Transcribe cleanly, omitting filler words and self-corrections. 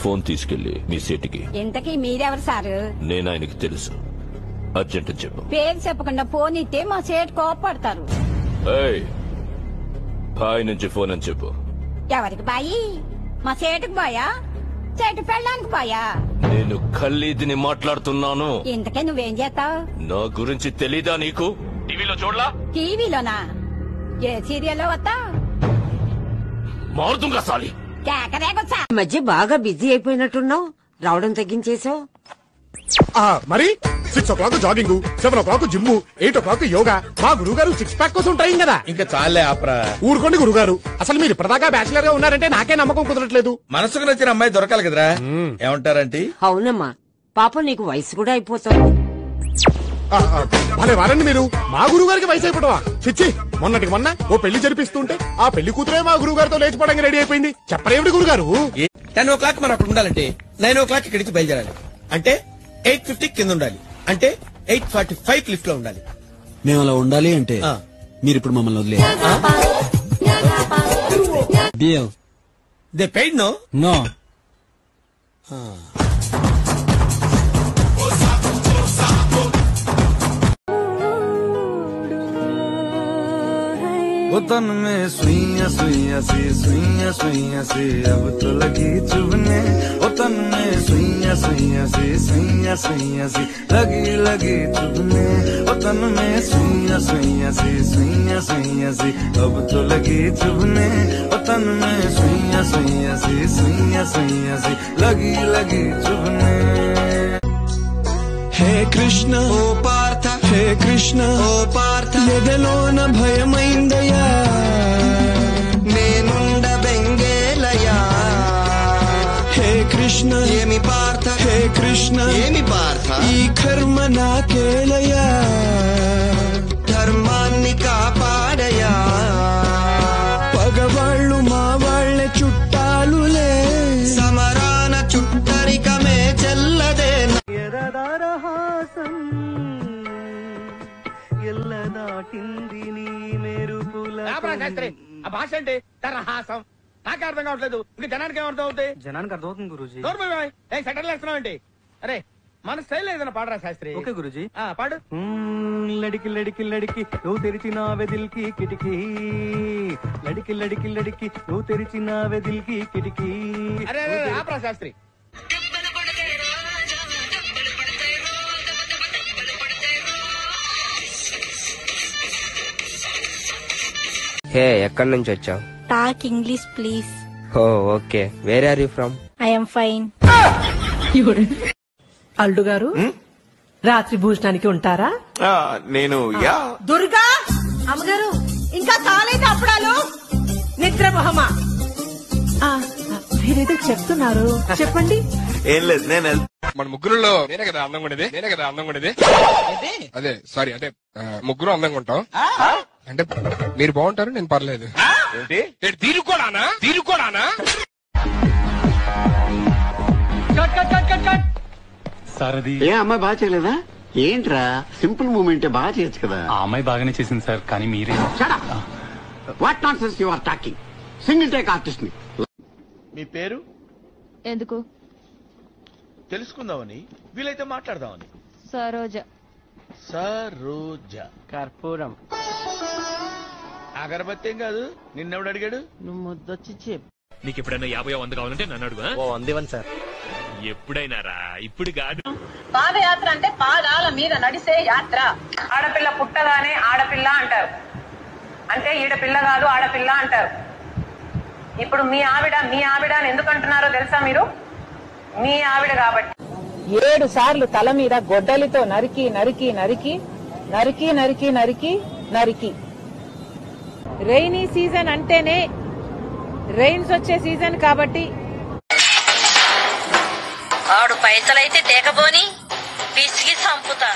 Phone తీసుకెళ్లి మీ సీటుకి. ఇంతకీ మీరెవరు సారు? నేను ఆయనకి తెలుసు. అర్జెంట్ చెప్పు. పేరు చెప్పకుండా ఫోన్ ఇస్తే మా సేటు కోపడతారు. బాయ్ నుంచి ఫోన్ అని చెప్పు. ఎవరికి బాయి? మా సేటుకు బాయా? చెట్టు పెళ్ళడానికి బాయా? నేను ఖల్లీదిని మాట్లాడుతున్నాను. ఇంతకే నువ్వేం చేస్తావు? నా గురించి తెలీదా నీకు? టీవీలో చూడలా? టీవీలోనా? ఏ సీరియల్లో వస్తా? మారుతుంగా సాలి. మధ్య బాగా బిజీ అయిపోయినట్టున్నావు, రావడం తగ్గించేసావు. మరి 6 o'clock jogging, 7 o'clock gym, 8 o'clock yoga. మా గురువు గారు 6 pack కోసం టైం కదా. ఇంకా చాలే ఆపరా. ఊరుకోండి గురుగారు, అసలు మీరు ఇప్పటిదాకా బ్యాచిలర్ గా ఉన్నారంటే నాకే నమ్మకం కుదరట్లేదు. మనసుకు నచ్చిన అమ్మాయి దొరకాలి కదరా. ఏమంటారంటే? అవునమ్మా, పాపం నీకు వయసు కూడా అయిపోతుంది. భలే వారండి మీరు. మా గురువు గారికి వయసు అయిపోవా? చిచ్చి, మొన్నటికి మొన్న ఓ పెళ్లి జరిపిస్తుంటే ఆ పెళ్లి కూతురే మా గురువు గారితో లేచిపోవడానికి రెడీ అయిపోయింది. చెప్పరేమిటి గురుగారు? 10 o'clock మనం అక్కడ ఉండాలంటే 9 o'clock ఇక్కడి నుంచి బయలుదేరాలి. అంటే 8:50 కింద ఉండాలి. అంటే 8:45 లిఫ్ట్ లో ఉండాలి. మేము అలా ఉండాలి అంటే మీరు ఇప్పుడు మమ్మల్ని వదిలే. They paid no. तन में सुइया सुइया सी सुइया सुइया सी अब तो लगी चुभने. ओ तन में सुइया सुइया सी सुइया सुइया सी लगी लगी चुभने. ओ तन में सुइया सुइया सी सुइया सुइया सी अब तो लगी चुभने. ओ तन में सुइया सुइया सी सुइया सुइया सी लगी लगी चुभने. हे कृष्ण ओ पार्थ, हे कृष्ण ओ पार्थ, ఎదలోన భయమైందయ్యా, నేనుండ బెంగేలయ్యా. హే కృష్ణ ఏమి పార్థ, హే కృష్ణ ఏమి పార్థ, ఈ కర్మ నాకేలయ్యా, ధర్మాన్ని కాపాడయా. పగవాళ్ళు మా వాళ్ళ చుట్టాలులే, సమరాన చుట్టరికమే చెల్లదే. ఆ భాష అంటే తరహాసం. నాకే అర్థం కావట్లేదు, ఇంకా జనానికి ఏమర్థం అవుతాయి? జనానికి అర్థమవుతుంది గురూజీ. సెటర్లు వేస్తున్నావు ఏంటి? అరే మన స్టైల్ ఏదైనా పాడరా శాస్త్రి. ఓకే గురూజీ. పాడు. లడికి లడికి లడికి నువ్వు తెరిచిన వెదిల్కి కిటికీ, లడికి లడికి లడికి నువ్వు తెరిచిన వెదిల్కి కిటికీ. అరే ఆపరా శాస్త్రి. హే, ఎక్కడి నుంచి వచ్చావు? Talk English please. Oh okay. Where are you from? I'm fine. అల్లుడు గారు రాత్రి భోజనానికి ఉంటారా? నేను దుర్గా అమ్మగారు ఇంకా కాలేదు అప్పుడాలు. నిద్ర మొహమా, మీరేదో చెప్తున్నారు, చెప్పండి. ఏం లేదు, నేను మన ముగ్గురులో నేనే కదా అందంగా ఉండేది. అదే సారీ, అంటే ముగ్గురు అందంగా ఉంటాం. అంటే మీరు బాగుంటారు, నేను పర్లేదు. తీరుకోడానా? సార్ అది ఏ అమ్మాయి బాగా చేయలేదా? ఏంట్రా సింపుల్ మూమెంట్ బాగా చేయొచ్చు కదా. ఆ అమ్మాయి బాగానే చేసింది సార్, కానీ మీరే. What nonsense you are talking. Single take artist ని. మీ పేరు ఎందుకు తెలుసుకుందామని, వీలైతే మాట్లాడదామని. సరోజ. సరోజ. కర్పూరం. అగరబత్తి ఏం కాదు. నిన్నెవడు అడిగాడు? నువ్వు ముద్దొచ్చి చెప్పు. నీకు ఎప్పుడైనా 50-100 కావాలంటే నన్ను అడుగు. 100 సార్. ఎప్పుడైనా రా, ఇప్పుడు కాదు. పాదయాత్ర అంటే పాదాల మీద నడిసే యాత్ర. ఆడపిల్ల పుట్టగానే ఆడపిల్ల అంటారు, అంటే ఈడపిల్ల కాదు ఆడపిల్ల అంటారు. ఇప్పుడు మీ ఆవిడ అని ఎందుకు అంటున్నారో తెలుసా మీరు? మీ ఆవిడ కాబట్టి 7 సార్లు తల మీద గొడ్డలితో నరికి నరికి నరికి నరికి నరికి నరికి నరికి. రైనీ సీజన్ అంటేనే రైన్స్ వచ్చే సీజన్ కాబట్టి ఆడు పైసలైతే తేకపోని పిసికి చంపుతా.